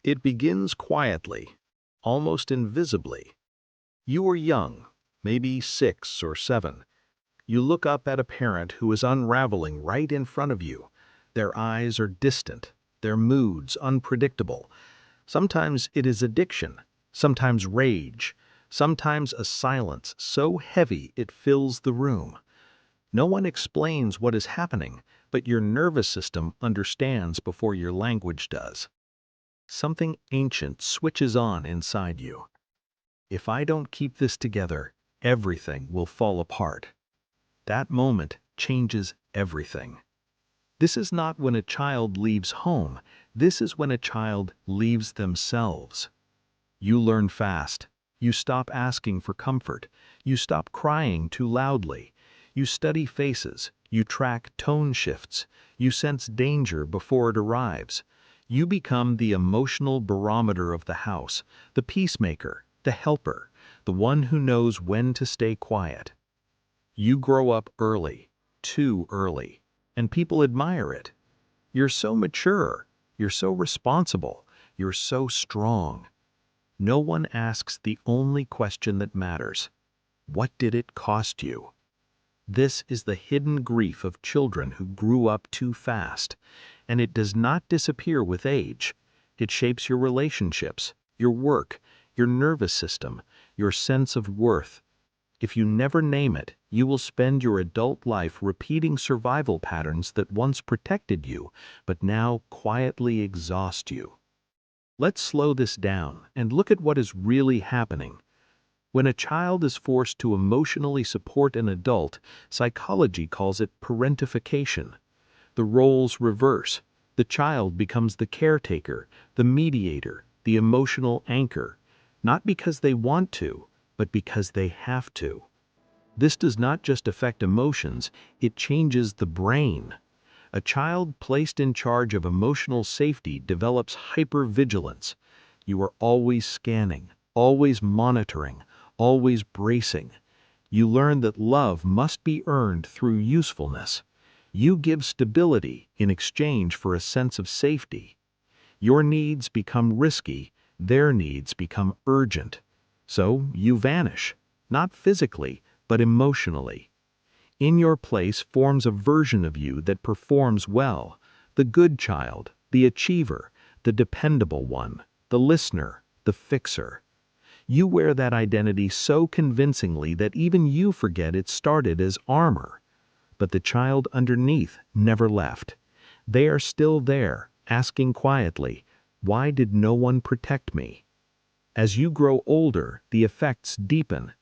It begins quietly, almost invisibly. You are young, maybe 6 or 7. You look up at a parent who is unraveling right in front of you. Their eyes are distant, their moods unpredictable. Sometimes it is addiction, sometimes rage, sometimes a silence so heavy it fills the room. No one explains what is happening, but your nervous system understands before your language does. Something ancient switches on inside you. If I don't keep this together, everything will fall apart. That moment changes everything. This is not when a child leaves home. This is when a child leaves themselves. You learn fast. You stop asking for comfort. You stop crying too loudly. You study faces. You track tone shifts. You sense danger before it arrives. You become the emotional barometer of the house, the peacemaker, the helper, the one who knows when to stay quiet. You grow up early, too early, and people admire it. You're so mature. You're so responsible. You're so strong. No one asks the only question that matters. What did it cost you? This is the hidden grief of children who grew up too fast, and it does not disappear with age. It shapes your relationships, your work, your nervous system, your sense of worth. If you never name it, you will spend your adult life repeating survival patterns that once protected you, but now quietly exhaust you. Let's slow this down and look at what is really happening. When a child is forced to emotionally support an adult, psychology calls it parentification. The roles reverse. The child becomes the caretaker, the mediator, the emotional anchor, not because they want to, but because they have to. This does not just affect emotions, it changes the brain. A child placed in charge of emotional safety develops hypervigilance. You are always scanning, always monitoring, always bracing. You learn that love must be earned through usefulness. You give stability in exchange for a sense of safety. Your needs become risky, their needs become urgent. So you vanish, not physically, but emotionally. In your place forms a version of you that performs well, the good child, the achiever, the dependable one, the listener, the fixer. You wear that identity so convincingly that even you forget it started as armor. But the child underneath never left. They are still there, asking quietly, "Why did no one protect me?" As you grow older, the effects deepen.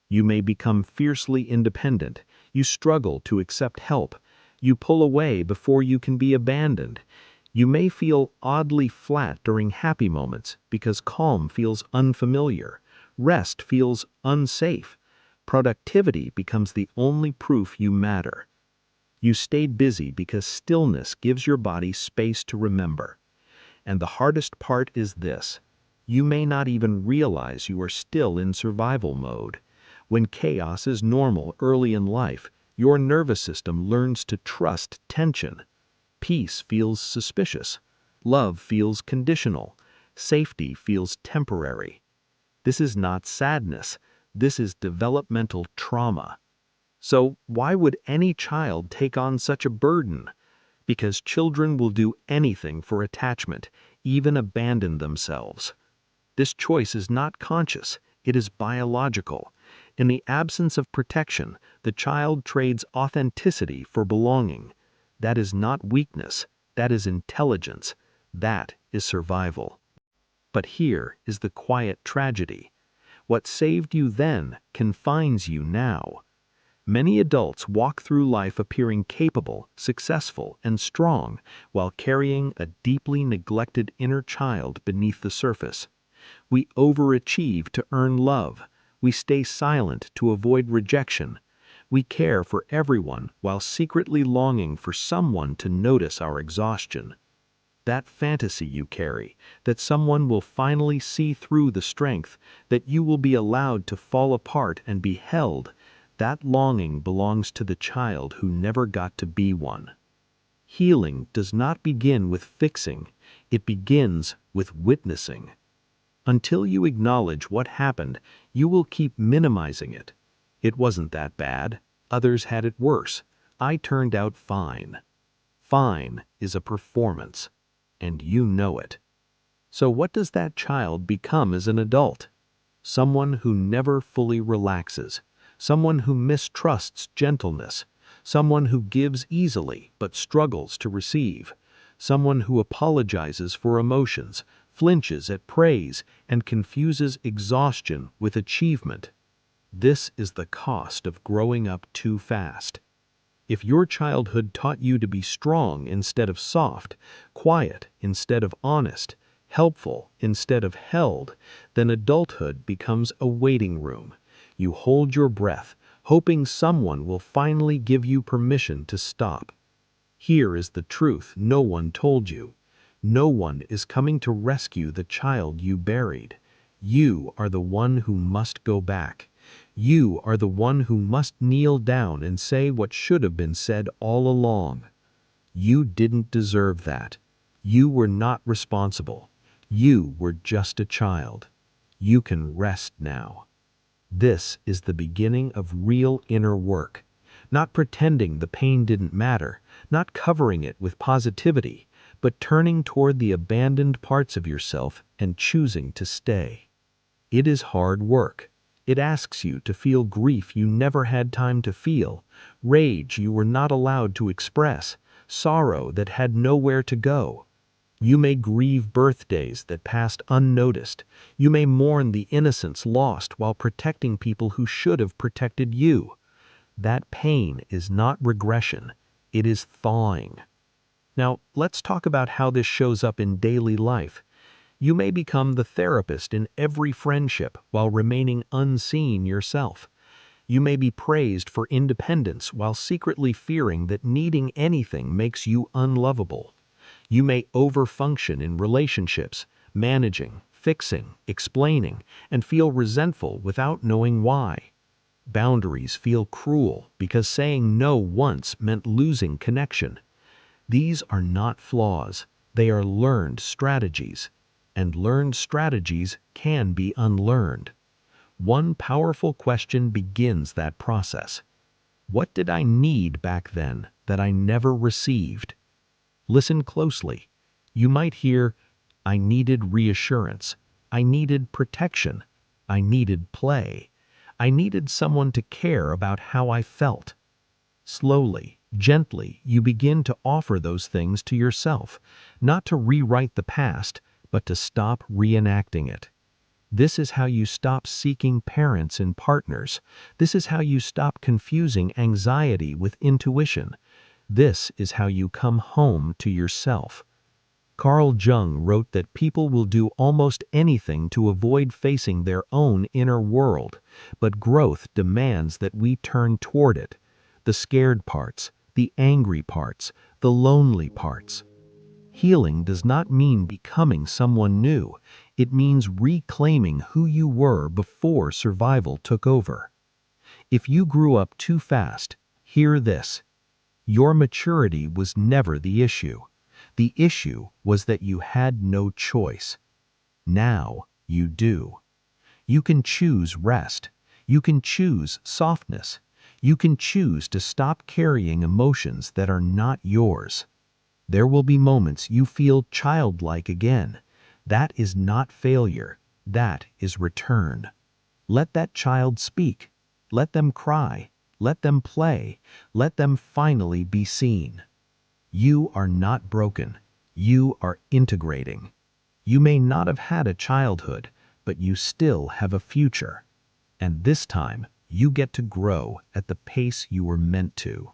You may become fiercely independent. You struggle to accept help. You pull away before you can be abandoned. You may feel oddly flat during happy moments because calm feels unfamiliar. Rest feels unsafe. Productivity becomes the only proof you matter. You stayed busy because stillness gives your body space to remember. And the hardest part is this: you may not even realize you are still in survival mode. When chaos is normal early in life, your nervous system learns to trust tension. Peace feels suspicious. Love feels conditional. Safety feels temporary. This is not sadness. This is developmental trauma. So why would any child take on such a burden? Because children will do anything for attachment, even abandon themselves. This choice is not conscious, it is biological. In the absence of protection, the child trades authenticity for belonging. That is not weakness, that is intelligence, that is survival. But here is the quiet tragedy. What saved you then confines you now. Many adults walk through life appearing capable, successful, and strong, while carrying a deeply neglected inner child beneath the surface. We overachieve to earn love. We stay silent to avoid rejection. We care for everyone while secretly longing for someone to notice our exhaustion. That fantasy you carry, that someone will finally see through the strength, that you will be allowed to fall apart and be held, that longing belongs to the child who never got to be one. Healing does not begin with fixing. It begins with witnessing. Until you acknowledge what happened, you will keep minimizing it. It wasn't that bad. Others had it worse. I turned out fine. Fine is a performance, and you know it. So what does that child become as an adult? Someone who never fully relaxes, someone who mistrusts gentleness, someone who gives easily but struggles to receive, someone who apologizes for emotions, flinches at praise, and confuses exhaustion with achievement. This is the cost of growing up too fast. If your childhood taught you to be strong instead of soft, quiet instead of honest, helpful instead of held, then adulthood becomes a waiting room. You hold your breath, hoping someone will finally give you permission to stop. Here is the truth no one told you. No one is coming to rescue the child you buried. You are the one who must go back. You are the one who must kneel down and say what should have been said all along. You didn't deserve that. You were not responsible. You were just a child. You can rest now. This is the beginning of real inner work. Not pretending the pain didn't matter, not covering it with positivity, but turning toward the abandoned parts of yourself and choosing to stay. It is hard work. It asks you to feel grief you never had time to feel, rage you were not allowed to express, sorrow that had nowhere to go. You may grieve birthdays that passed unnoticed. You may mourn the innocence lost while protecting people who should have protected you. That pain is not regression. It is thawing. Now, let's talk about how this shows up in daily life. You may become the therapist in every friendship while remaining unseen yourself. You may be praised for independence while secretly fearing that needing anything makes you unlovable. You may overfunction in relationships, managing, fixing, explaining, and feel resentful without knowing why. Boundaries feel cruel because saying no once meant losing connection. These are not flaws, they are learned strategies. And learned strategies can be unlearned. One powerful question begins that process. What did I need back then that I never received? Listen closely. You might hear, I needed reassurance. I needed protection. I needed play. I needed someone to care about how I felt. Slowly, gently, you begin to offer those things to yourself, not to rewrite the past, but to stop reenacting it. This is how you stop seeking parents and partners. This is how you stop confusing anxiety with intuition. This is how you come home to yourself. Carl Jung wrote that people will do almost anything to avoid facing their own inner world, but growth demands that we turn toward it. The scared parts, the angry parts, the lonely parts. Healing does not mean becoming someone new. It means reclaiming who you were before survival took over. If you grew up too fast, hear this. Your maturity was never the issue. The issue was that you had no choice. Now you do. You can choose rest. You can choose softness. You can choose to stop carrying emotions that are not yours. There will be moments you feel childlike again. That is not failure. That is return. Let that child speak. Let them cry. Let them play. Let them finally be seen. You are not broken. You are integrating. You may not have had a childhood, but you still have a future. And this time, you get to grow at the pace you were meant to.